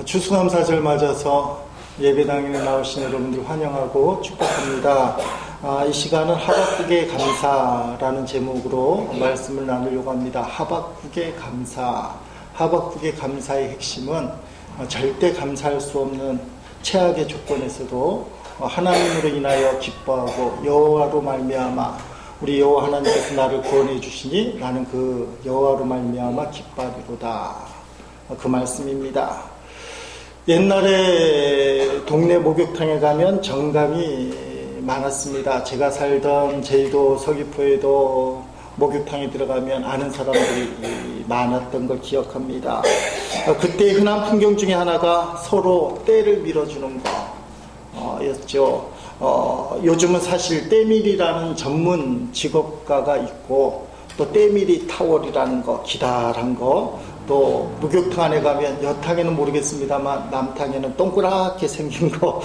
추수감사절 맞아서 예배당에 나오신 여러분들 환영하고 축복합니다. 이 시간은 하박국의 감사라는 제목으로 말씀을 나누려고 합니다. 하박국의 감사. 하박국의 감사의 핵심은 절대 감사할 수 없는 최악의 조건에서도 하나님으로 인하여 기뻐하고 여호와로 말미암아 우리 여호와 하나님께서 나를 구원해 주시니 나는 그 여호와로 말미암아 기뻐하리로다. 그 말씀입니다. 옛날에 동네 목욕탕에 가면 정감이 많았습니다. 제가 살던 제주도 서귀포에도 목욕탕에 들어가면 아는 사람들이 많았던 걸 기억합니다. 그때 흔한 풍경 중에 하나가 서로 때를 밀어주는 거였죠. 요즘은 사실 때밀이라는 전문 직업가가 있고 또 때밀이 타월이라는 거, 기다란 거, 또 목욕탕 안에 가면 여탕에는 모르겠습니다만 남탕에는 동그랗게 생긴 거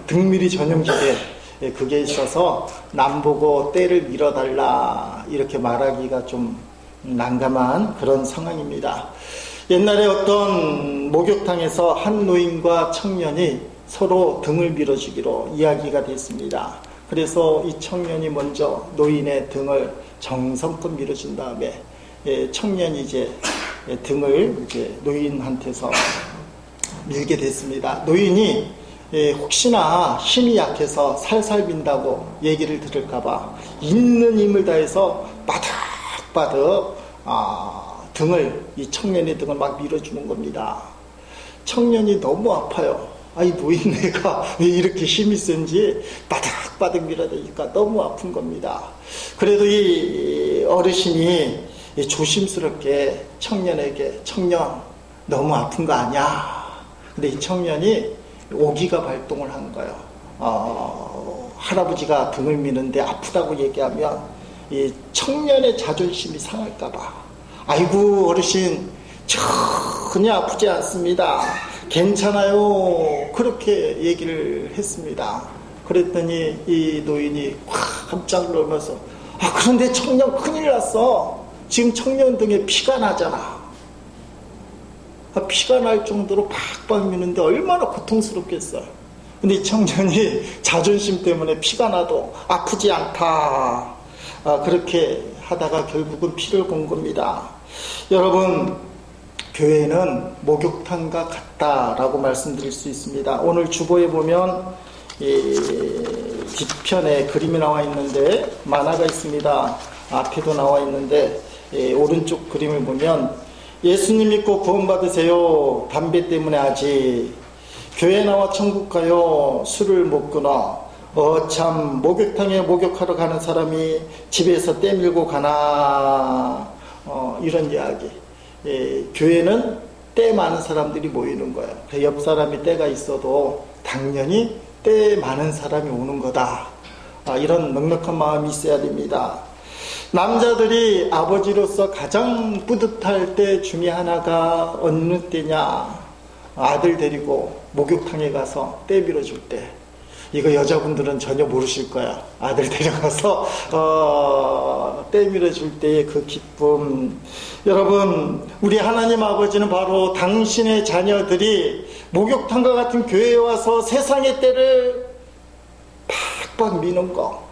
등밀이 전용기계 그게 있어서 남 보고 때를 밀어달라 이렇게 말하기가 좀 난감한 그런 상황입니다. 옛날에 어떤 목욕탕에서 한 노인과 청년이 서로 등을 밀어주기로 이야기가 됐습니다. 그래서 이 청년이 먼저 노인의 등을 정성껏 밀어준 다음에 청년이 이제 등을 이제 노인한테서 밀게 됐습니다. 노인이 혹시나 힘이 약해서 살살 민다고 얘기를 들을까봐 있는 힘을 다해서 바득바득 등을 이 청년의 등을 막 밀어주는 겁니다. 청년이 너무 아파요. 이 노인네가 왜 이렇게 힘이 센지 바득바득 밀어대니까 너무 아픈 겁니다. 그래도 이 어르신이 조심스럽게 청년에게 청년 너무 아픈 거 아니야? 근데 이 청년이 오기가 발동을 한 거예요. 할아버지가 등을 미는데 아프다고 얘기하면 이 청년의 자존심이 상할까봐 아이고 어르신 전혀 아프지 않습니다. 괜찮아요. 그렇게 얘기를 했습니다. 그랬더니 이 노인이 확 깜짝 놀면서 그런데 청년 큰일 났어. 지금 청년 등에 피가 나잖아. 피가 날 정도로 팍팍 미는데 얼마나 고통스럽겠어요. 근데 이 청년이 자존심 때문에 피가 나도 아프지 않다. 그렇게 하다가 결국은 피를 본 겁니다. 여러분, 교회는 목욕탕과 같다라고 말씀드릴 수 있습니다. 오늘 주보에 보면 뒤편에 그림이 나와 있는데 만화가 있습니다. 앞에도 나와 있는데 오른쪽 그림을 보면 예수님 믿고 구원받으세요. 담배 때문에 아직 교회 나와 천국 가요. 술을 못 끊어. 참 목욕탕에 목욕하러 가는 사람이 집에서 때 밀고 가나. 이런 이야기. 교회는 때 많은 사람들이 모이는 거예요. 옆 사람이 때가 있어도 당연히 때 많은 사람이 오는 거다. 이런 넉넉한 마음이 있어야 됩니다. 남자들이 아버지로서 가장 뿌듯할 때 중에 하나가 어느 때냐? 아들 데리고 목욕탕에 가서 때 밀어줄 때. 이거 여자분들은 전혀 모르실 거야. 아들 데려가서 때 밀어줄 때의 그 기쁨. 여러분, 우리 하나님 아버지는 바로 당신의 자녀들이 목욕탕과 같은 교회에 와서 세상의 때를 팍팍 미는 거,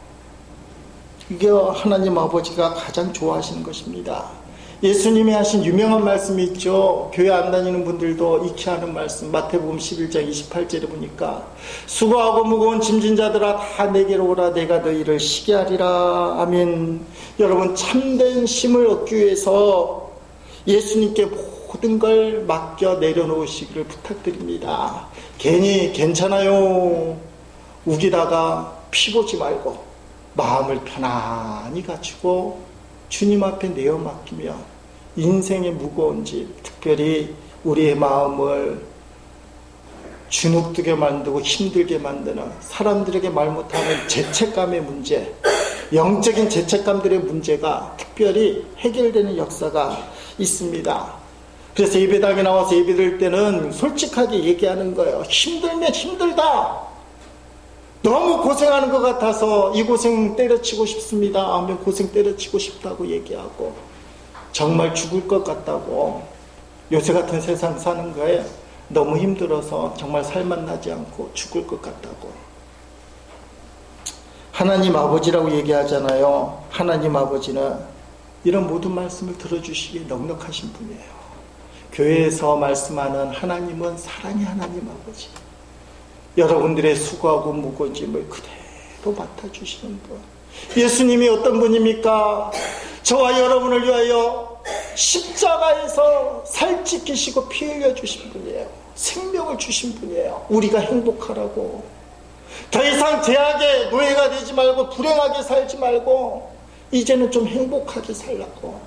이게 하나님 아버지가 가장 좋아하시는 것입니다. 예수님이 하신 유명한 말씀이 있죠. 교회 안 다니는 분들도 익히 하는 말씀, 마태복음 11장 28절에 보니까 수고하고 무거운 짐진 자들아 다 내게로 오라. 내가 너희를 쉬게 하리라. 아멘. 여러분, 참된 쉼을 얻기 위해서 예수님께 모든 걸 맡겨 내려놓으시기를 부탁드립니다. 괜히 괜찮아요 우기다가 피보지 말고 마음을 편안히 갖추고 주님 앞에 내어 맡기며 인생의 무거운 짐, 특별히 우리의 마음을 주눅들게 만들고 힘들게 만드는 사람들에게 말 못하는 죄책감의 문제, 영적인 죄책감들의 문제가 특별히 해결되는 역사가 있습니다. 그래서 예배당에 나와서 예배드릴 때는 솔직하게 얘기하는 거예요. 힘들면 힘들다. 너무 고생하는 것 같아서 이 고생 때려치고 싶습니다 하면 고생 때려치고 싶다고 얘기하고, 정말 죽을 것 같다고 요새 같은 세상 사는 거에 너무 힘들어서 정말 살맛 나지 않고 죽을 것 같다고. 하나님 아버지라고 얘기하잖아요. 하나님 아버지는 이런 모든 말씀을 들어주시기에 넉넉하신 분이에요. 교회에서 말씀하는 하나님은 사랑의 하나님 아버지. 여러분들의 수고하고 무거짐을 그대로 맡아주시는 분. 예수님이 어떤 분입니까? 저와 여러분을 위하여 십자가에서 살 찢기시고 피 흘려주신 분이에요. 생명을 주신 분이에요. 우리가 행복하라고. 더 이상 죄악의 노예가 되지 말고 불행하게 살지 말고 이제는 좀 행복하게 살라고.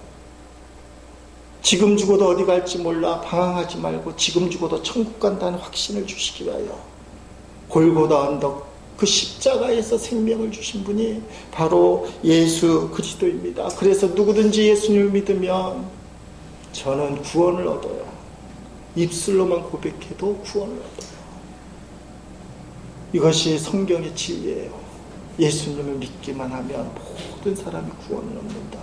지금 죽어도 어디 갈지 몰라 방황하지 말고 지금 죽어도 천국 간다는 확신을 주시기 위하여 골고다 언덕 그 십자가에서 생명을 주신 분이 바로 예수 그리스도입니다. 그래서 누구든지 예수님을 믿으면 저는 구원을 얻어요. 입술로만 고백해도 구원을 얻어요. 이것이 성경의 진리예요. 예수님을 믿기만 하면 모든 사람이 구원을 얻는다.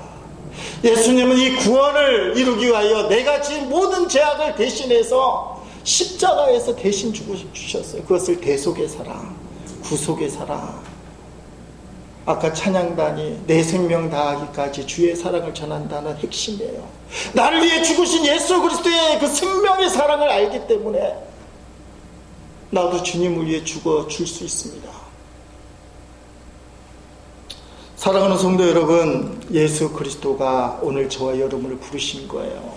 예수님은 이 구원을 이루기 위하여 내가 지은 모든 죄악을 대신해서 십자가에서 대신 죽으셨어요. 그것을 대속의 사랑, 구속의 사랑. 아까 찬양단이 내 생명 다하기까지 주의 사랑을 전한다는 핵심이에요. 나를 위해 죽으신 예수 그리스도의 그 생명의 사랑을 알기 때문에 나도 주님을 위해 죽어 줄 수 있습니다. 사랑하는 성도 여러분, 예수 그리스도가 오늘 저와 여러분을 부르신 거예요.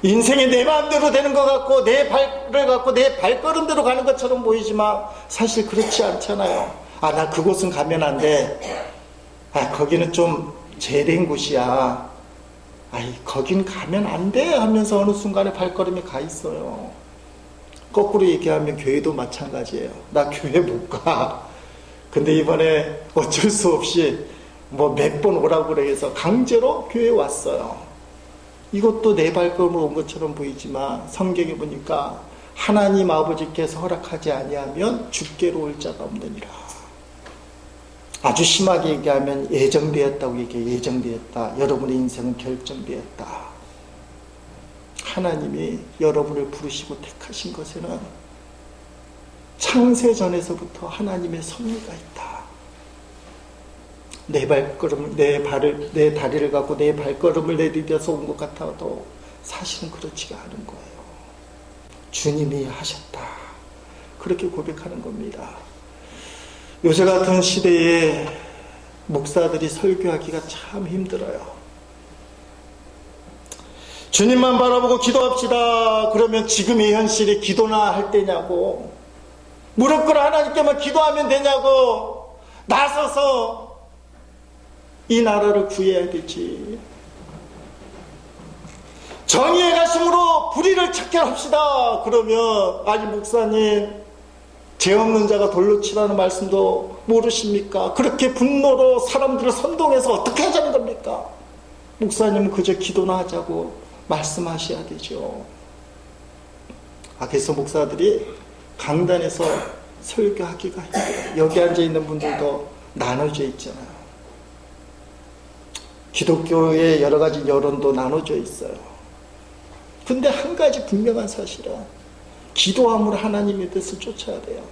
인생이 내 마음대로 되는 것 같고 내 발을 갖고 내 발걸음대로 가는 것처럼 보이지만 사실 그렇지 않잖아요. 나 그곳은 가면 안 돼. 거기는 좀 죄된 곳이야. 거긴 가면 안 돼 하면서 어느 순간에 발걸음이 가 있어요. 거꾸로 얘기하면 교회도 마찬가지예요. 나 교회 못 가. 근데 이번에 어쩔 수 없이 몇 번 오라고 그래서 강제로 교회에 왔어요. 이것도 내 발걸음으로 온 것처럼 보이지만 성경에 보니까 하나님 아버지께서 허락하지 아니하면 죽게로 올 자가 없느니라. 아주 심하게 얘기하면 예정되었다고 얘기해. 예정되었다. 여러분의 인생은 결정되었다. 하나님이 여러분을 부르시고 택하신 것에는 창세전에서부터 하나님의 섭리가 있다. 내 다리를 갖고 내 발걸음을 내디뎌서 온 것 같아도 사실은 그렇지가 않은 거예요. 주님이 하셨다. 그렇게 고백하는 겁니다. 요새 같은 시대에 목사들이 설교하기가 참 힘들어요. 주님만 바라보고 기도합시다. 그러면 지금의 현실이 기도나 할 때냐고. 무릎 꿇어 하나님께만 기도하면 되냐고. 나서서 이 나라를 구해야 되지. 정의의 가심으로 불의를 척결합시다. 그러면 목사님 죄 없는 자가 돌로 치라는 말씀도 모르십니까? 그렇게 분노로 사람들을 선동해서 어떻게 하자는 겁니까? 목사님은 그저 기도나 하자고 말씀하셔야 되죠. 그래서 목사들이 강단에서 설교하기가 힘들어요. 여기 앉아있는 분들도 나눠져 있잖아요. 기독교의 여러 가지 여론도 나눠져 있어요. 근데 한 가지 분명한 사실은 기도함으로 하나님의 뜻을 쫓아야 돼요.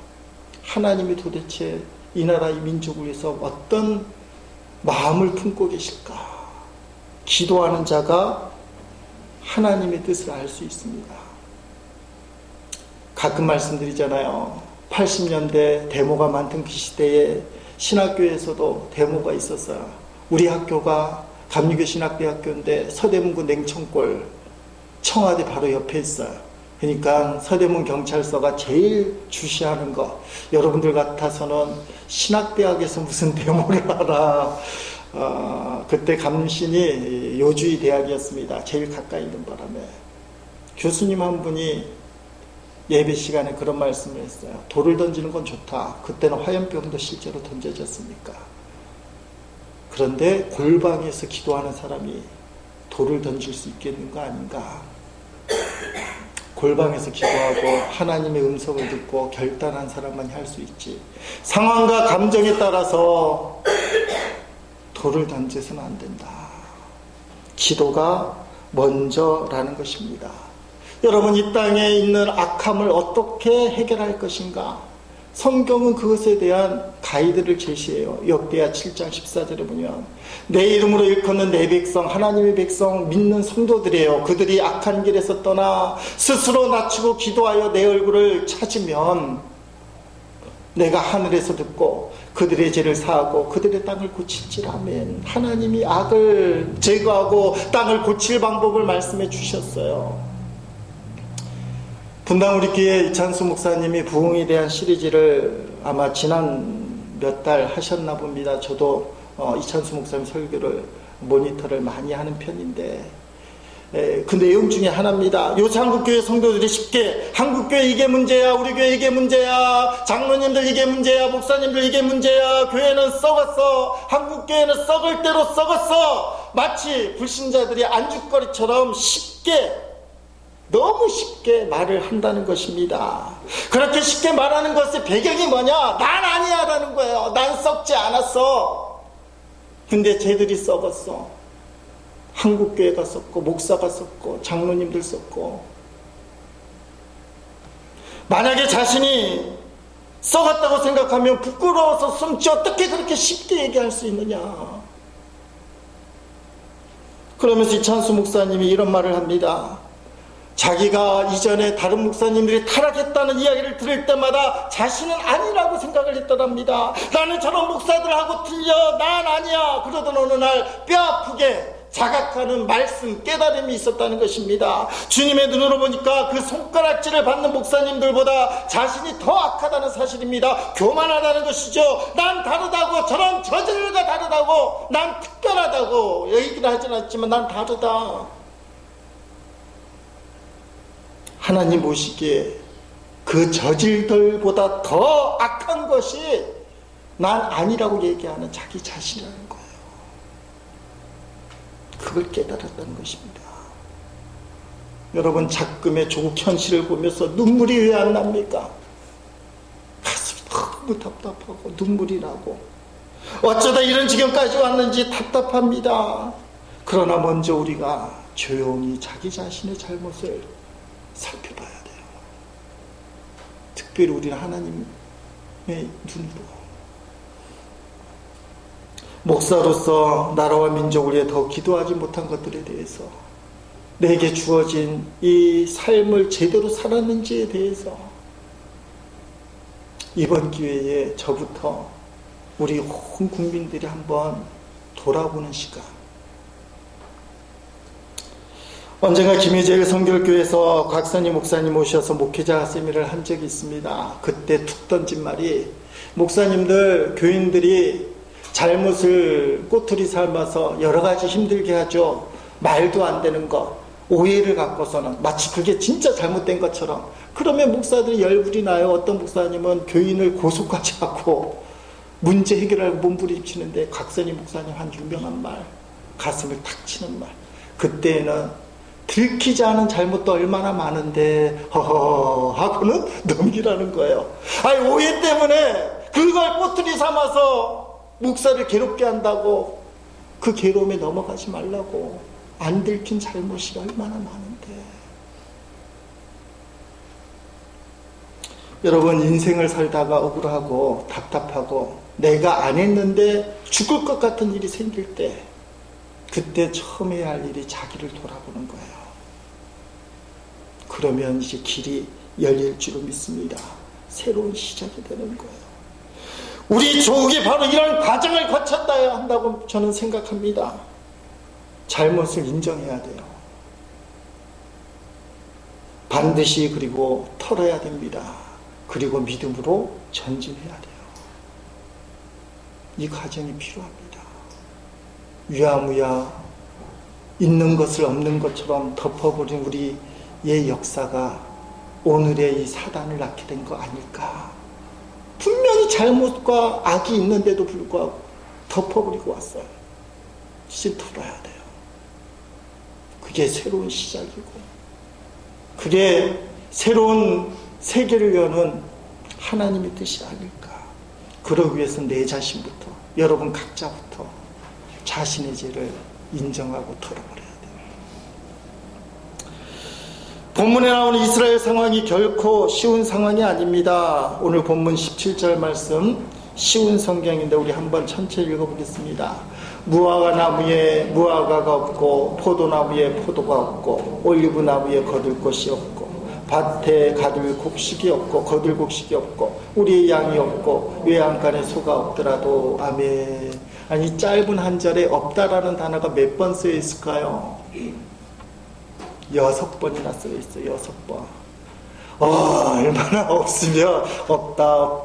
하나님이 도대체 이 나라 이 민족을 위해서 어떤 마음을 품고 계실까? 기도하는 자가 하나님의 뜻을 알 수 있습니다. 가끔 말씀드리잖아요. 80년대 데모가 많던 그 시대에 신학교에서도 데모가 있었어요. 우리 학교가 감리교 신학대학교인데 서대문구 냉천골 청와대 바로 옆에 있어요. 그러니까 서대문 경찰서가 제일 주시하는 거, 여러분들 같아서는 신학대학에서 무슨 데모를 하라. 그때 감신이 요주의 대학이었습니다. 제일 가까이 있는 바람에 교수님 한 분이 예배 시간에 그런 말씀을 했어요. 돌을 던지는 건 좋다. 그때는 화염병도 실제로 던져졌으니까. 그런데 골방에서 기도하는 사람이 돌을 던질 수 있겠는 거 아닌가. 골방에서 기도하고 하나님의 음성을 듣고 결단한 사람만이 할 수 있지. 상황과 감정에 따라서 돌을 던져서는 안 된다. 기도가 먼저라는 것입니다. 여러분, 이 땅에 있는 악함을 어떻게 해결할 것인가? 성경은 그것에 대한 가이드를 제시해요. 역대하 7장 14절에 보면 내 이름으로 일컫는 내 백성, 하나님의 백성, 믿는 성도들이에요. 그들이 악한 길에서 떠나 스스로 낮추고 기도하여 내 얼굴을 찾으면 내가 하늘에서 듣고 그들의 죄를 사하고 그들의 땅을 고칠지라면. 하나님이 악을 제거하고 땅을 고칠 방법을 말씀해 주셨어요. 분당 우리 교회 이찬수 목사님이 부흥에 대한 시리즈를 아마 지난 몇 달 하셨나 봅니다. 저도 이찬수 목사님 설교를 모니터를 많이 하는 편인데 그 내용 중에 하나입니다. 요새 한국교회 성도들이 쉽게 한국교회 이게 문제야, 우리 교회 이게 문제야, 장로님들 이게 문제야, 목사님들 이게 문제야, 교회는 썩었어, 한국교회는 썩을 대로 썩었어, 마치 불신자들이 안주거리처럼 너무 쉽게 말을 한다는 것입니다. 그렇게 쉽게 말하는 것의 배경이 뭐냐? 난 아니야 라는 거예요. 난 썩지 않았어. 근데 쟤들이 썩었어. 한국교회가 썩고 목사가 썩고 장로님들 썩고. 만약에 자신이 썩었다고 생각하면 부끄러워서 숨지 어떻게 그렇게 쉽게 얘기할 수 있느냐. 그러면서 이찬수 목사님이 이런 말을 합니다. 자기가 이전에 다른 목사님들이 타락했다는 이야기를 들을 때마다 자신은 아니라고 생각을 했더랍니다. 나는 저런 목사들하고 틀려, 난 아니야. 그러던 어느 날 뼈 아프게 자각하는 말씀, 깨달음이 있었다는 것입니다. 주님의 눈으로 보니까 그 손가락질을 받는 목사님들보다 자신이 더 악하다는 사실입니다. 교만하다는 것이죠. 난 다르다고, 저런 저질과 다르다고, 난 특별하다고 얘기를 하진 않지만 난 다르다. 하나님 보시기에 그 저질들보다 더 악한 것이 난 아니라고 얘기하는 자기 자신이라는 거예요. 그걸 깨달았다는 것입니다. 여러분, 작금의 조국 현실을 보면서 눈물이 왜 안 납니까? 가슴이 너무 답답하고 눈물이 나고 어쩌다 이런 지경까지 왔는지 답답합니다. 그러나 먼저 우리가 조용히 자기 자신의 잘못을 살펴봐야 돼요. 특별히 우리는 하나님의 눈으로. 목사로서 나라와 민족을 위해 더 기도하지 못한 것들에 대해서, 내게 주어진 이 삶을 제대로 살았는지에 대해서 이번 기회에 저부터 우리 온 국민들이 한번 돌아보는 시간. 언젠가 김희재 성결교회에서 곽선희 목사님 오셔서 목회자 세미나를 한 적이 있습니다. 그때 툭 던진 말이, 목사님들, 교인들이 잘못을 꼬투리 삼아서 여러 가지 힘들게 하죠. 말도 안 되는 것, 오해를 갖고서는 마치 그게 진짜 잘못된 것처럼. 그러면 목사들이 열불이 나요. 어떤 목사님은 교인을 고소까지 하고 문제 해결하고 몸부림치는데, 곽선희 목사님 한 유명한 말, 가슴을 탁 치는 말. 그때는 들키지 않은 잘못도 얼마나 많은데 허허 하고는 넘기라는 거예요. 아니, 오해 때문에 그걸 꼬투리 삼아서 목사를 괴롭게 한다고 그 괴로움에 넘어가지 말라고. 안 들킨 잘못이 얼마나 많은데. 여러분, 인생을 살다가 억울하고 답답하고 내가 안 했는데 죽을 것 같은 일이 생길 때, 그때 처음 해야 할 일이 자기를 돌아보는 거예요. 그러면 이제 길이 열릴 줄로 믿습니다. 새로운 시작이 되는 거예요. 우리 조국이 바로 이런 과정을 거쳤다야 한다고 저는 생각합니다. 잘못을 인정해야 돼요. 반드시. 그리고 털어야 됩니다. 그리고 믿음으로 전진해야 돼요. 이 과정이 필요합니다. 유야무야 있는 것을 없는 것처럼 덮어버린 우리의 역사가 오늘의 이 사단을 낳게 된 거 아닐까. 분명히 잘못과 악이 있는데도 불구하고 덮어버리고 왔어요. 이제 털어야 돼요. 그게 새로운 시작이고, 그게 새로운 세계를 여는 하나님의 뜻이 아닐까. 그러기 위해서는 내 자신부터, 여러분 각자부터 자신의 죄를 인정하고 털어버려야 돼요. 본문에 나오는 이스라엘 상황이 결코 쉬운 상황이 아닙니다. 오늘 본문 17절 말씀 쉬운 성경인데 우리 한번 천천히 읽어보겠습니다. 무화과 나무에 무화과가 없고 포도나무에 포도가 없고 올리브 나무에 거둘 곳이 없고 밭에 가둘 곡식이 없고 거둘 곡식이 없고 우리의 양이 없고 외양간에 소가 없더라도. 아멘. 아니, 짧은 한 절에 없다라는 단어가 몇 번 쓰여 있을까요? 6번이나 쓰여 있어요. 6번. 얼마나 없으면 없다.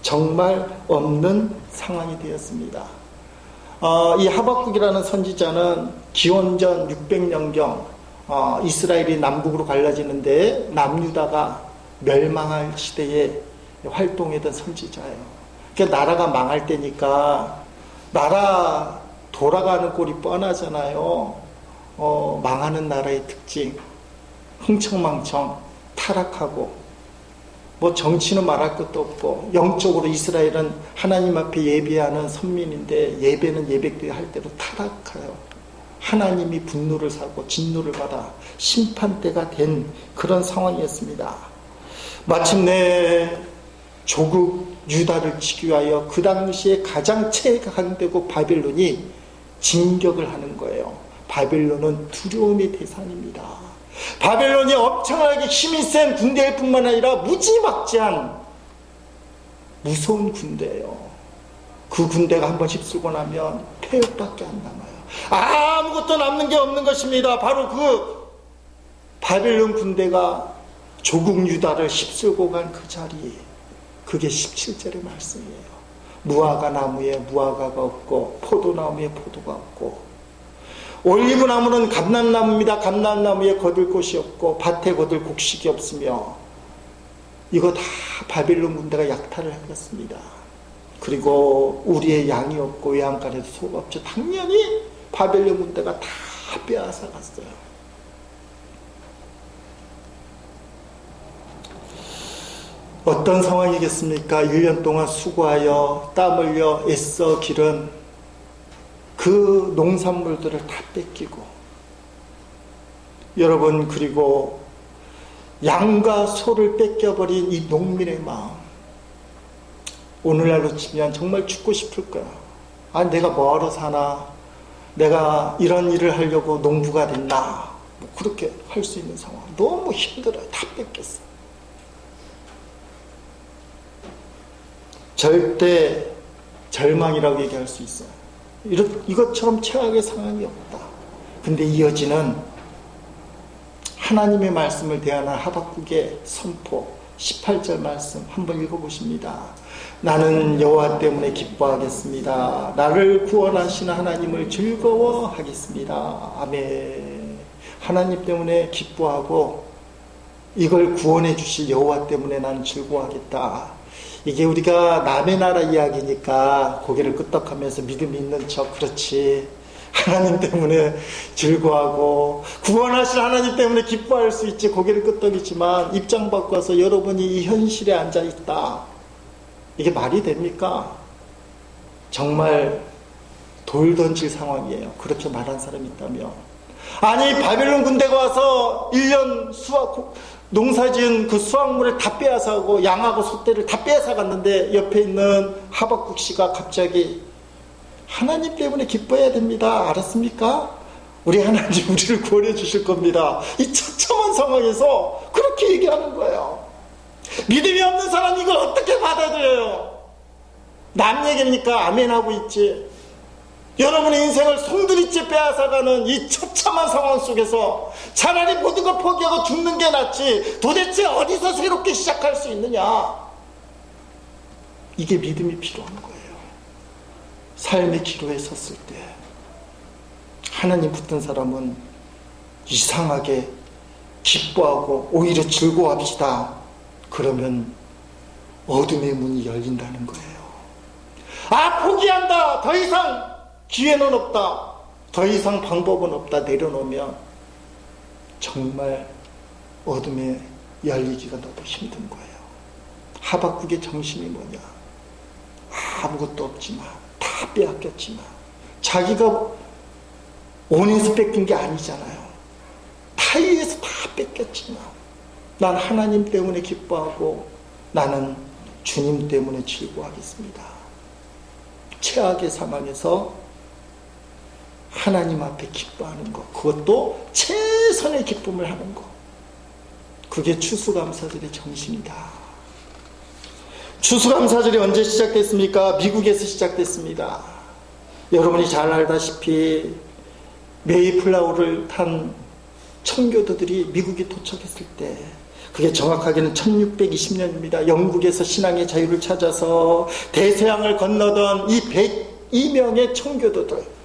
정말 없는 상황이 되었습니다. 이 하박국이라는 선지자는 기원전 600년경 이스라엘이 남북으로 갈라지는데 남유다가 멸망할 시대에 활동했던 선지자예요. 그러니까 나라가 망할 때니까 나라 돌아가는 꼴이 뻔하잖아요. 망하는 나라의 특징, 흥청망청 타락하고 뭐 정치는 말할 것도 없고 영적으로 이스라엘은 하나님 앞에 예배하는 선민인데 예배는 예배대로 할 대로 타락해요. 하나님이 분노를 사고 진노를 받아 심판대가 된 그런 상황이었습니다. 마침내 조국 유다를 치기 위하여 그 당시에 가장 최강대국 바벨론이 진격을 하는 거예요. 바벨론은 두려움의 대상입니다. 바벨론이 엄청나게 힘이 센 군대일 뿐만 아니라 무지막지한 무서운 군대예요. 그 군대가 한번 휩쓸고 나면 폐역밖에 안 남아요. 아무것도 남는 게 없는 것입니다. 바로 그 바벨론 군대가 조국 유다를 휩쓸고 간 그 자리, 그게 17절의 말씀이에요. 무화과 나무에 무화과가 없고 포도나무에 포도가 없고 올리브 나무는 감람나무입니다. 감람나무에 거둘 곳이 없고 밭에 거둘 곡식이 없으며 이거 다 바벨론 군대가 약탈을 하겠습니다. 그리고 우리의 양이 없고 외양간에도 소가 없죠. 당연히 바벨론 군대가 다 빼앗아 갔어요. 어떤 상황이겠습니까? 1년 동안 수고하여 땀 흘려 애써 기른 그 농산물들을 다 뺏기고, 여러분, 그리고 양과 소를 뺏겨버린 이 농민의 마음, 오늘날로 치면 정말 죽고 싶을 거야. 내가 뭐하러 사나, 내가 이런 일을 하려고 농부가 됐나, 뭐 그렇게 할 수 있는 상황. 너무 힘들어요. 다 뺏겼어. 절대 절망이라고 얘기할 수 있어요. 이것처럼 최악의 상황이 없다. 근데 이어지는 하나님의 말씀을 대하는 하박국의 선포 18절 말씀 한번 읽어보십니다. 나는 여호와 때문에 기뻐하겠습니다. 나를 구원하시는 하나님을 즐거워하겠습니다. 아멘. 하나님 때문에 기뻐하고 이걸 구원해 주실 여호와 때문에 나는 즐거워하겠다. 이게 우리가 남의 나라 이야기니까 고개를 끄덕하면서 믿음이 있는 척, 그렇지, 하나님 때문에 즐거워하고 구원하실 하나님 때문에 기뻐할 수 있지, 고개를 끄덕이지만 입장 바꿔서 여러분이 이 현실에 앉아있다, 이게 말이 됩니까? 정말 돌 던질 상황이에요. 그렇게 말한 사람이 있다면. 아니, 바벨론 군대가 와서 1년 농사지은 그 수확물을 다 빼앗아가고 양하고 소떼를 다 빼앗아갔는데 옆에 있는 하박국 씨가 갑자기 하나님 때문에 기뻐해야 됩니다. 알았습니까? 우리 하나님 우리를 구원해 주실 겁니다. 이 처참한 상황에서 그렇게 얘기하는 거예요. 믿음이 없는 사람이 이걸 어떻게 받아들여요? 남 얘기니까 아멘하고 있지. 여러분의 인생을 송두리째 빼앗아가는 이 처참한 상황 속에서 차라리 모든 걸 포기하고 죽는 게 낫지, 도대체 어디서 새롭게 시작할 수 있느냐? 이게 믿음이 필요한 거예요. 삶의 기로에 섰을 때 하나님 붙든 사람은 이상하게 기뻐하고 오히려 즐거워합시다. 그러면 어둠의 문이 열린다는 거예요. 포기한다, 더 이상 기회는 없다, 더 이상 방법은 없다, 내려놓으면 정말 어둠에 열리기가 너무 힘든 거예요. 하박국의 정신이 뭐냐? 아무것도 없지만, 다 빼앗겼지만, 자기가 원해서 뺏긴 게 아니잖아요. 사이에서 다 뺏겼지만 난 하나님 때문에 기뻐하고 나는 주님 때문에 즐거워하겠습니다. 최악의 상황에서 하나님 앞에 기뻐하는 것, 그것도 최선의 기쁨을 하는 것, 그게 추수감사절의 정신이다. 추수감사절이 언제 시작됐습니까? 미국에서 시작됐습니다. 여러분이 잘 알다시피 메이플라워를 탄 청교도들이 미국에 도착했을 때, 그게 정확하게는 1620년입니다. 영국에서 신앙의 자유를 찾아서 대서양을 건너던 이 102명의 청교도들,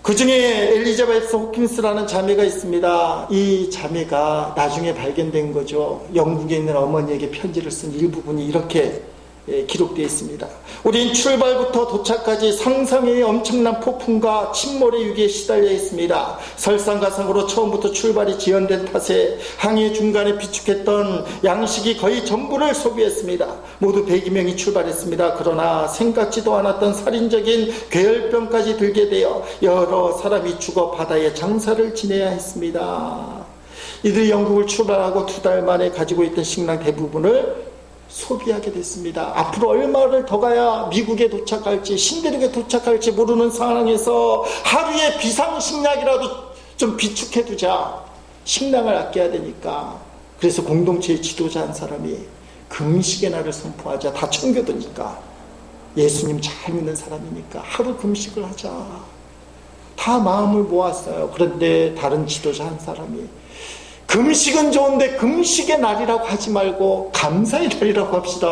그 중에 엘리자베스 호킨스라는 자매가 있습니다. 이 자매가 나중에 발견된 거죠. 영국에 있는 어머니에게 편지를 쓴 일부분이 이렇게 기록되어 있습니다. 우린 출발부터 도착까지 상상의 엄청난 폭풍과 침몰의 위기에 시달려 있습니다. 설상가상으로 처음부터 출발이 지연된 탓에 항해 중간에 비축했던 양식이 거의 전부를 소비했습니다. 모두 102명이 출발했습니다. 그러나 생각지도 않았던 살인적인 괴혈병까지 들게 되어 여러 사람이 죽어 바다에 장사를 지내야 했습니다. 이들이 영국을 출발하고 2달 만에 가지고 있던 식량 대부분을 소비하게 됐습니다. 앞으로 얼마를 더 가야 미국에 도착할지, 신대륙에 도착할지 모르는 상황에서 하루에 비상식량이라도 좀 비축해두자. 식량을 아껴야 되니까. 그래서 공동체의 지도자 한 사람이 금식의 날을 선포하자. 다 청교도니까, 예수님 잘 믿는 사람이니까 하루 금식을 하자. 다 마음을 모았어요. 그런데 다른 지도자 한 사람이 금식은 좋은데 금식의 날이라고 하지 말고 감사의 날이라고 합시다.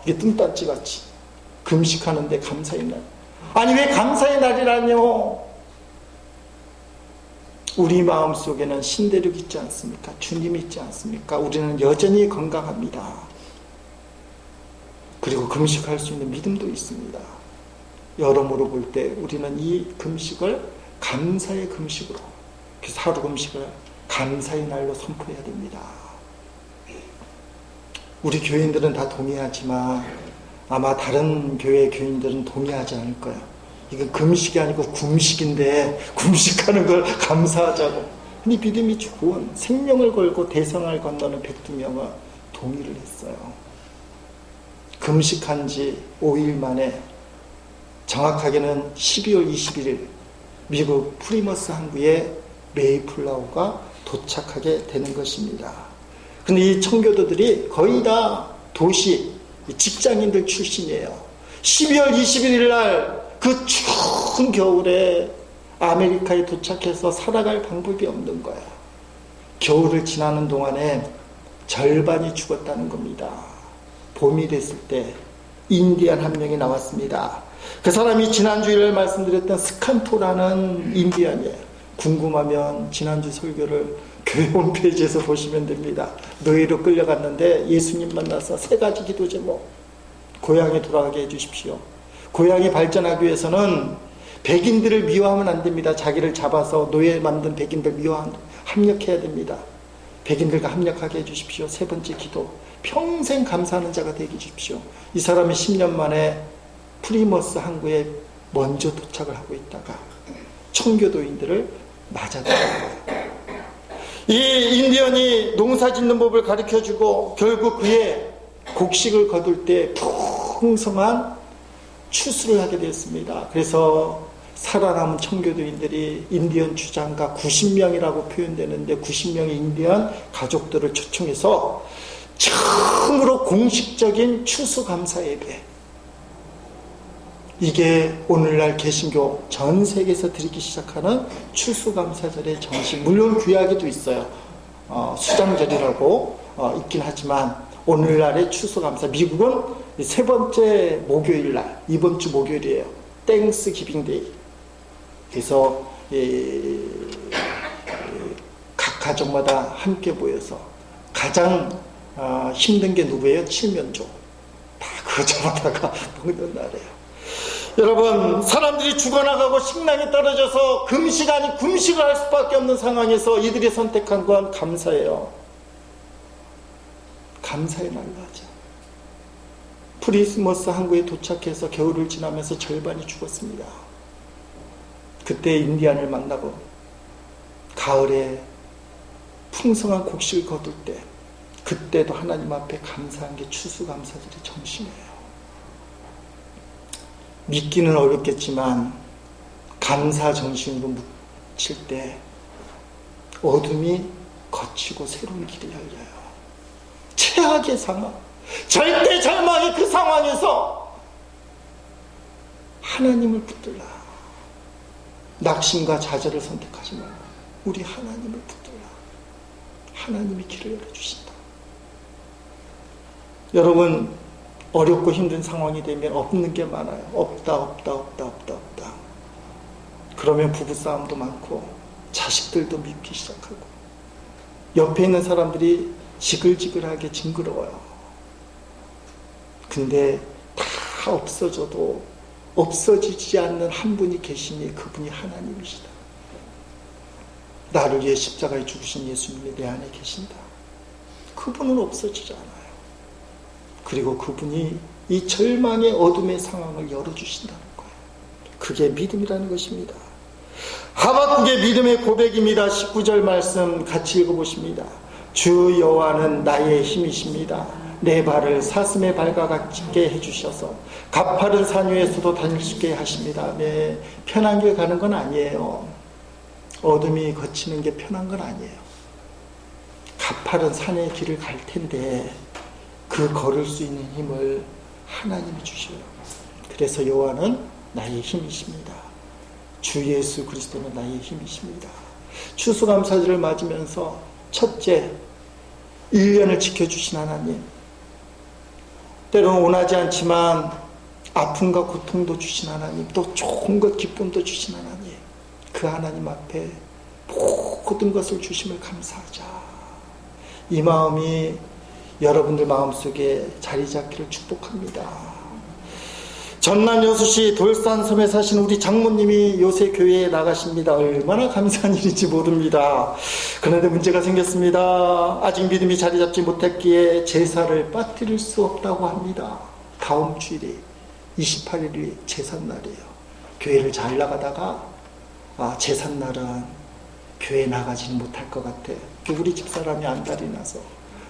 이게 뚱딴지 같이. 금식하는데 감사의 날. 아니, 왜 감사의 날이라뇨? 우리 마음속에는 신대륙 있지 않습니까? 주님 있지 않습니까? 우리는 여전히 건강합니다. 그리고 금식할 수 있는 믿음도 있습니다. 여러모로 볼 때 우리는 이 금식을 감사의 금식으로, 그래서 하루 금식을 감사의 날로 선포해야 됩니다. 우리 교인들은 다 동의하지만 아마 다른 교회 교인들은 동의하지 않을 거예요. 이건 금식이 아니고 굶식인데 금식하는 걸 감사하자고. 근데 믿음이 좋은 생명을 걸고 대성을 건너는 102명은 동의를 했어요. 금식한 지 5일 만에, 정확하게는 12월 21일 미국 프리머스 항구에 메이플라워가 도착하게 되는 것입니다. 근데 이 청교도들이 거의 다 도시 직장인들 출신이에요. 12월 21일 날 그 추운 겨울에 아메리카에 도착해서 살아갈 방법이 없는 거야. 겨울을 지나는 동안에 절반이 죽었다는 겁니다. 봄이 됐을 때 인디안 한 명이 나왔습니다. 그 사람이 지난주일날 말씀드렸던 스칸토라는 인디안이에요. 궁금하면 지난주 설교를 교회 홈페이지에서 보시면 됩니다. 노예로 끌려갔는데 예수님 만나서 3가지 기도 제목, 고향에 돌아가게 해주십시오. 고향이 발전하기 위해서는 백인들을 미워하면 안 됩니다. 자기를 잡아서 노예 만든 백인들 합력해야 됩니다. 백인들과 합력하게 해주십시오. 3번째 기도, 평생 감사하는 자가 되게 해주십시오. 이 사람이 10년 만에 프리머스 항구에 먼저 도착을 하고 있다가 청교도인들을 맞아들인 거예요. 이 인디언이 농사 짓는 법을 가르쳐주고 결국 그의 곡식을 거둘 때 풍성한 추수를 하게 되었습니다. 그래서 살아남은 청교도인들이 인디언 주장가 90명이라고 표현되는데 90명의 인디언 가족들을 초청해서 처음으로 공식적인 추수감사 예배, 이게 오늘날 개신교 전 세계에서 드리기 시작하는 추수감사절의 정신. 물론 구약에도 있어요. 수장절이라고 있긴 하지만 오늘날의 추수감사, 미국은 3번째 목요일날, 이번 주 목요일이에요. 땡스 기빙 데이. 그래서 각 가족마다 함께 모여서 가장 힘든 게 누구예요? 칠면조. 다 그거 잡아다가 먹는 날이에요. 여러분, 사람들이 죽어나가고 식량이 떨어져서 금식 아닌 금식을 할 수밖에 없는 상황에서 이들이 선택한 건 감사예요. 감사의 날로 하자. 프리스머스 항구에 도착해서 겨울을 지나면서 절반이 죽었습니다. 그때 인디안을 만나고 가을에 풍성한 곡식을 거둘 때, 그때도 하나님 앞에 감사한 게 추수감사절의 정신이에요. 믿기는 어렵겠지만 감사 정신으로 묻힐 때 어둠이 거치고 새로운 길이 열려요. 최악의 상황, 절대 절망의 그 상황에서 하나님을 붙들라. 낙심과 좌절을 선택하지 말고 우리 하나님을 붙들라. 하나님이 길을 열어주신다. 여러분, 어렵고 힘든 상황이 되면 없는 게 많아요. 없다. 그러면 부부싸움도 많고 자식들도 밉기 시작하고 옆에 있는 사람들이 지글지글하게 징그러워요. 근데 다 없어져도 없어지지 않는 한 분이 계시니 그분이 하나님이시다. 나를 위해 십자가에 죽으신 예수님이 내 안에 계신다. 그분은 없어지지 않아요. 그리고 그분이 이 절망의 어둠의 상황을 열어주신다는 거예요. 그게 믿음이라는 것입니다. 하박국의 믿음의 고백입니다. 19절 말씀 같이 읽어보십니다. 주 여호와는 나의 힘이십니다. 내 발을 사슴의 발과 같게 해주셔서 가파른 산 위에서도 다닐 수 있게 하십니다. 네, 편한 길 가는 건 아니에요. 어둠이 거치는 게 편한 건 아니에요. 가파른 산의 길을 갈 텐데 그 걸을 수 있는 힘을 하나님이 주셔요. 그래서 여호와는 나의 힘이십니다. 주 예수 그리스도는 나의 힘이십니다. 추수감사절을 맞으면서 첫째, 1년을 지켜주신 하나님, 때로는 원하지 않지만 아픔과 고통도 주신 하나님, 또 좋은 것 기쁨도 주신 하나님, 그 하나님 앞에 모든 것을 주심을 감사하자. 이 마음이 여러분들 마음속에 자리 잡기를 축복합니다. 전남 여수시 돌산섬에 사신 우리 장모님이 요새 교회에 나가십니다. 얼마나 감사한 일인지 모릅니다. 그런데 문제가 생겼습니다. 아직 믿음이 자리 잡지 못했기에 제사를 빠뜨릴 수 없다고 합니다. 다음 주일이 28일이 제삿날이에요. 교회를 잘 나가다가 제삿날은 교회 나가지는 못할 것 같아. 우리 집사람이 안달이 나서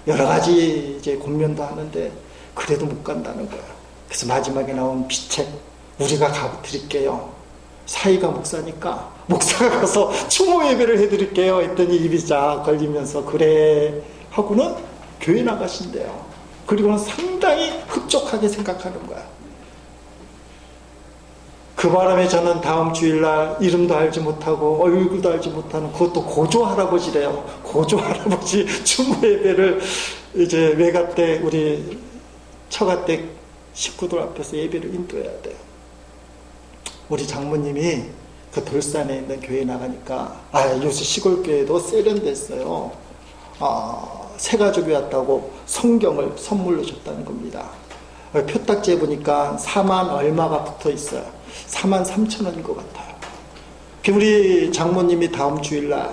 여러 가지 이제 권면도 하는데 그래도 못 간다는 거예요. 그래서 마지막에 나온 비책, 우리가 가드릴게요. 사이가 목사니까 목사가 가서 추모 예배를 해드릴게요 했더니 입이 쫙 걸리면서 그래 하고는 교회 나가신대요. 그리고는 상당히 흡족하게 생각하는 거야. 그 바람에 저는 다음 주일날 이름도 알지 못하고 얼굴도 알지 못하는 그것도 고조 할아버지래요. 고조 할아버지 추모 예배를 이제 외가 때 우리 처가 때 식구들 앞에서 예배를 인도해야 돼요. 우리 장모님이 그 돌산에 있는 교회에 나가니까 요새 시골 교회도 세련됐어요. 새 가족이 왔다고 성경을 선물로 줬다는 겁니다. 표딱지에 보니까 4만 얼마가 붙어 있어요. 4만 3천 원인 것 같아요. 우리 장모님이 다음 주일날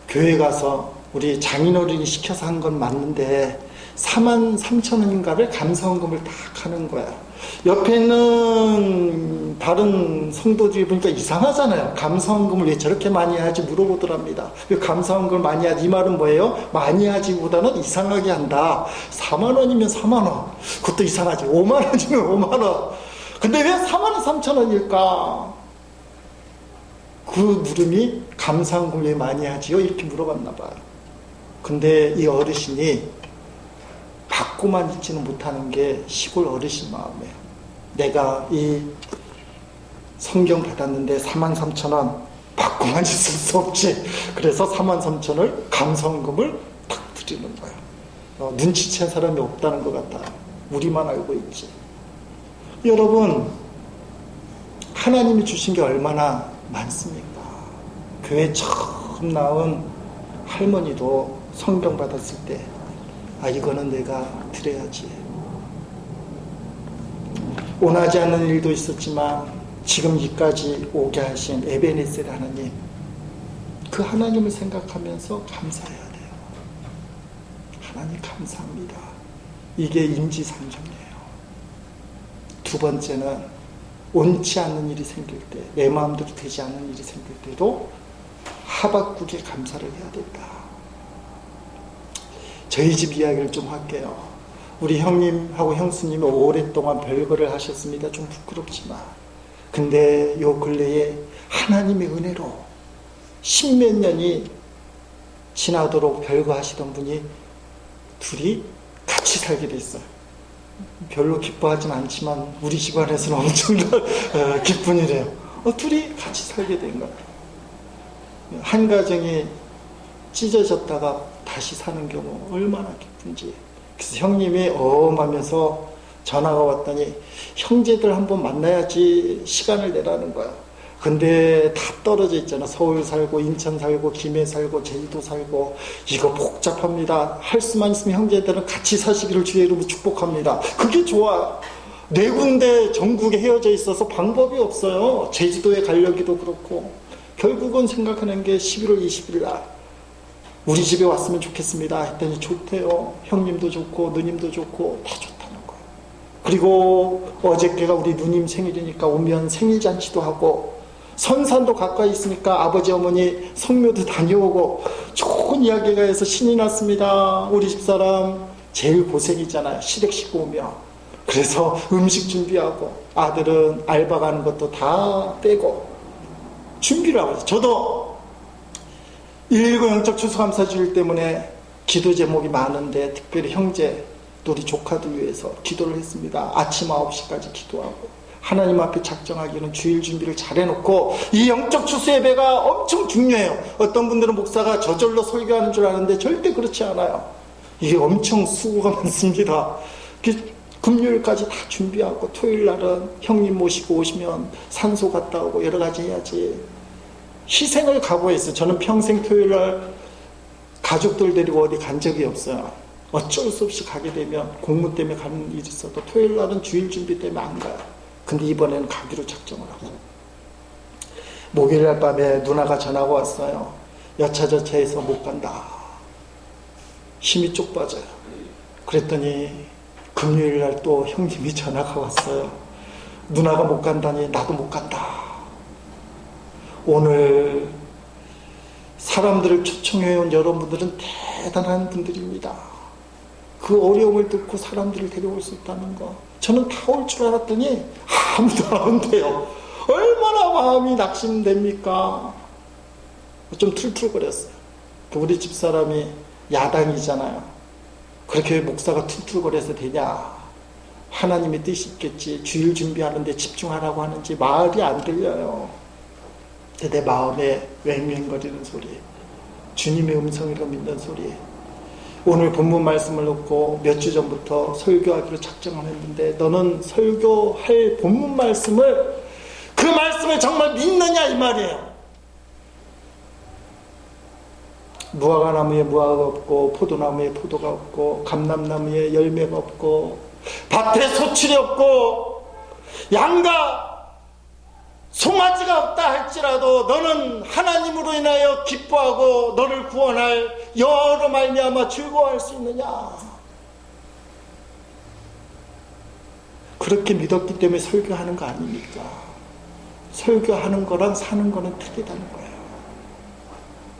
교회 가서 우리 장인어른이 시켜서 한 건 맞는데 4만 3천 원인가를 감사헌금을 딱 하는 거야. 옆에 있는 다른 성도들이 보니까 이상하잖아요. 감사헌금을 왜 저렇게 많이 하지 물어보더랍니다. 감사헌금을 많이 하지, 이 말은 뭐예요? 많이 하지보다는 이상하게 한다. 4만 원이면 4만 원, 그것도 이상하지. 5만 원이면 5만 원. 근데 왜 4만 3천 원일까? 그 물음이 감사헌금을 왜 많이 하지요? 이렇게 물어봤나 봐요. 근데 이 어르신이 받고만 있지는 못하는 게 시골 어르신 마음이에요. 내가 이 성경 받았는데 4만 3천 원 받고만 있을 수 없지. 그래서 4만 3천 원을 감사헌금을 탁 드리는 거예요. 눈치챈 사람이 없다는 것 같아요. 우리만 알고 있지. 여러분, 하나님이 주신 게 얼마나 많습니까? 교회 처음 나온 할머니도 성경 받았을 때 이거는 내가 드려야지. 원하지 않는 일도 있었지만 지금 이까지 오게 하신 에베네셀 하나님, 그 하나님을 생각하면서 감사해야 돼요. 하나님 감사합니다. 이게 인지상정이에요. 두 번째는 온치 않는 일이 생길 때, 내 마음대로 되지 않는 일이 생길 때도 하박국에 감사를 해야 된다. 저희 집 이야기를 좀 할게요. 우리 형님하고 형수님이 오랫동안 별거를 하셨습니다. 좀 부끄럽지만. 근데 요 근래에 하나님의 은혜로 십몇 년이 지나도록 별거 하시던 분이 둘이 같이 살게 됐어요. 별로 기뻐하진 않지만 우리 집안에서는 엄청난 기쁜 일이에요. 둘이 같이 살게 된 거예요. 한 가정이 찢어졌다가 다시 사는 경우 얼마나 기쁜지. 그래서 형님이 어마면서 전화가 왔더니 형제들 한번 만나야지 시간을 내라는 거야. 근데 다 떨어져 있잖아. 서울 살고 인천 살고 김해 살고 제주도 살고. 이거 복잡합니다. 할 수만 있으면 형제들은 같이 사시기를 주의 이름으로 축복합니다. 그게 좋아. 네 군데 전국에 헤어져 있어서 방법이 없어요. 제주도에 가려기도 그렇고. 결국은 생각하는 게 11월 20일 날 우리 집에 왔으면 좋겠습니다 했더니 좋대요. 형님도 좋고 누님도 좋고 다 좋다는 거예요. 그리고 어저께가 우리 누님 생일이니까 오면 생일잔치도 하고, 선산도 가까이 있으니까 아버지 어머니 성묘도 다녀오고 좋은 이야기가 해서 신이 났습니다. 우리 집사람 제일 고생이잖아요. 시댁 식구 오면. 그래서 음식 준비하고 아들은 알바 가는 것도 다 빼고 준비를 하고 있어요. 저도 119 영적 추수감사주일 때문에 기도 제목이 많은데 특별히 형제 또 우리 조카들 위해서 기도를 했습니다. 아침 9시까지 기도하고 하나님 앞에 작정하기는 주일 준비를 잘 해놓고, 이 영적 추수 예배가 엄청 중요해요. 어떤 분들은 목사가 저절로 설교하는 줄 아는데 절대 그렇지 않아요. 이게 엄청 수고가 많습니다. 금요일까지 다 준비하고 토요일 날은 형님 모시고 오시면 산소 갔다 오고 여러 가지 해야지. 희생을 각오했어요. 저는 평생 토요일 날 가족들 데리고 어디 간 적이 없어요. 어쩔 수 없이 가게 되면 공무 때문에 가는 일이 있어도 토요일 날은 주일 준비 때문에 안 가요. 근데 이번에는 가기로 작정을 하고, 목요일 날 밤에 누나가 전화가 왔어요. 여차저차해서 못 간다. 힘이 쪽 빠져요. 그랬더니 금요일 날 또 형님이 전화가 왔어요. 누나가 못 간다니 나도 못 간다. 오늘 사람들을 초청해온 여러분들은 대단한 분들입니다. 그 어려움을 듣고 사람들을 데려올 수 있다는 거. 저는 다 올 줄 알았더니 아무도 안 온대요. 얼마나 마음이 낙심됩니까? 좀 툴툴거렸어요. 우리 집사람이 야당이잖아요. 그렇게 목사가 툴툴거려서 되냐? 하나님의 뜻이 있겠지. 주일 준비하는데 집중하라고 하는지 말이 안 들려요. 내 마음에 웽웽거리는 소리, 주님의 음성이라 믿는 소리. 오늘 본문 말씀을 놓고 몇 주 전부터 설교하기로 작정을 했는데, 너는 설교할 본문 말씀을, 그 말씀을 정말 믿느냐 이 말이에요. 무화과 나무에 무화과가 없고 포도나무에 포도가 없고 감람나무에 열매가 없고 밭에 소출이 없고 양가 송아지가 없다 할지라도 너는 하나님으로 인하여 기뻐하고 너를 구원할 여호와로 말미암아 즐거워할 수 있느냐? 그렇게 믿었기 때문에 설교하는 거 아닙니까? 설교하는 거랑 사는 거는 틀리다는 거예요.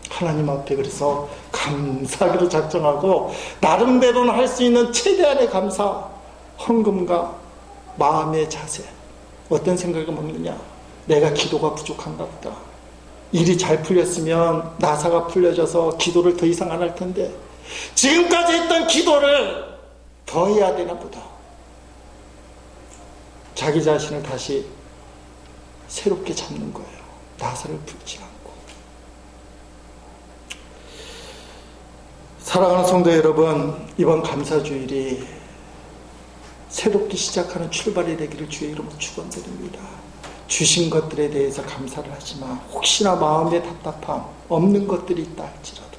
하나님 앞에 그래서 감사하기로 작정하고, 나름대로는 할 수 있는 최대한의 감사, 헌금과 마음의 자세. 어떤 생각을 먹느냐? 내가 기도가 부족한가 보다. 일이 잘 풀렸으면 나사가 풀려져서 기도를 더 이상 안 할 텐데 지금까지 했던 기도를 더 해야 되나 보다. 자기 자신을 다시 새롭게 잡는 거예요. 나사를 풀지 않고. 사랑하는 성도 여러분, 이번 감사주일이 새롭게 시작하는 출발이 되기를 주의 이름으로 축원드립니다. 주신 것들에 대해서 감사를 하지만 혹시나 마음에 답답함, 없는 것들이 있다 할지라도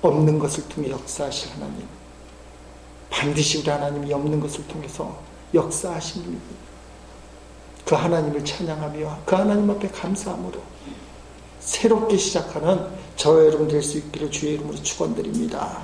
없는 것을 통해 역사하실 하나님, 반드시 우리 하나님이 없는 것을 통해서 역사하신 분, 그 하나님을 찬양하며 그 하나님 앞에 감사함으로 새롭게 시작하는 저와 여러분 될 수 있기를 주의 이름으로 축원드립니다.